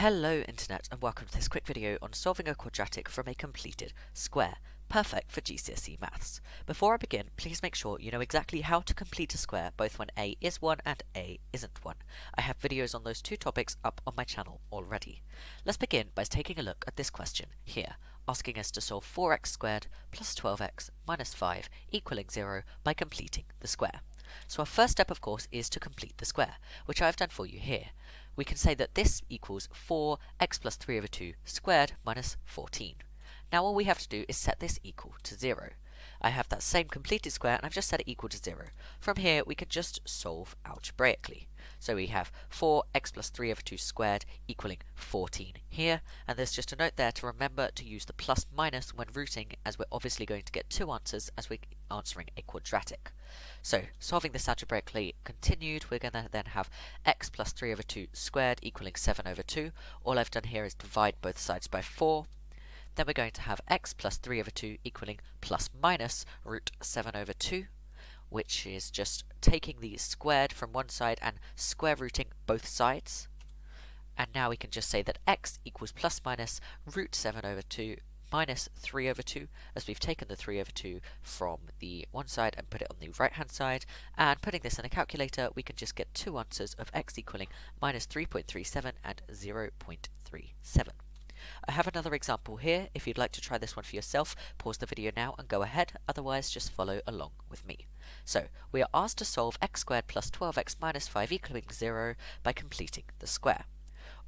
Hello Internet and welcome to this quick video on solving a quadratic from a completed square, perfect for GCSE Maths. Before I begin, please make sure you know exactly how to complete a square both when A is 1 and A isn't 1. I have videos on those two topics up on my channel already. Let's begin by taking a look at this question here, asking us to solve 4x squared plus 12x minus 5 equaling 0 by completing the square. So our first step, of course, is to complete the square, which I've done for you here. We can say that this equals 4x plus 3 over 2 squared minus 14. Now all we have to do is set this equal to 0. I have that same completed square and I've just set it equal to 0. From here we can just solve algebraically. So we have 4x plus 3 over 2 squared equaling 14 here, and there's just a note there to remember to use the plus minus when rooting, as we're obviously going to get two answers as we're answering a quadratic. So solving this algebraically continued, we're going to then have x plus 3 over 2 squared equaling 7 over 2. All I've done here is divide both sides by 4. Then we're going to have x plus 3 over 2 equaling plus minus root 7 over 2, which is just taking the squared from one side and square rooting both sides. And now we can just say that x equals plus minus root 7 over 2 minus 3 over 2, as we've taken the 3 over 2 from the one side and put it on the right hand side, and putting this in a calculator we can just get two answers of x equaling minus 3.37 and 0.37. I have another example here. If you'd like to try this one for yourself, pause the video now and go ahead, otherwise just follow along with me. So we are asked to solve x squared plus 12x minus 5 equaling 0 by completing the square.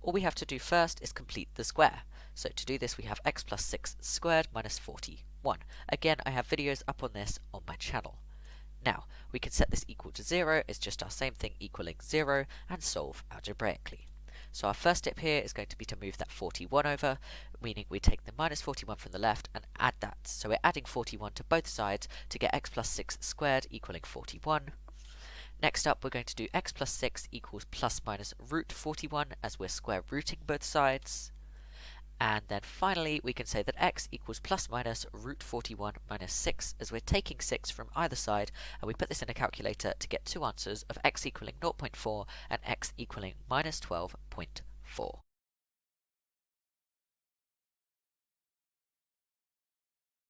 All we have to do first is complete the square. So to do this we have x plus 6 squared minus 41. Again, I have videos up on this on my channel. Now, we can set this equal to 0, it's just our same thing equaling 0, and solve algebraically. So our first step here is going to be to move that 41 over, meaning we take the minus 41 from the left and add that. So we're adding 41 to both sides to get x plus 6 squared equaling 41. Next up, we're going to do x plus 6 equals plus minus root 41, as we're square rooting both sides. And then finally, we can say that x equals plus minus root 41 minus 6, as we're taking 6 from either side, and we put this in a calculator to get two answers of x equaling 0.4 and x equaling minus 12.4.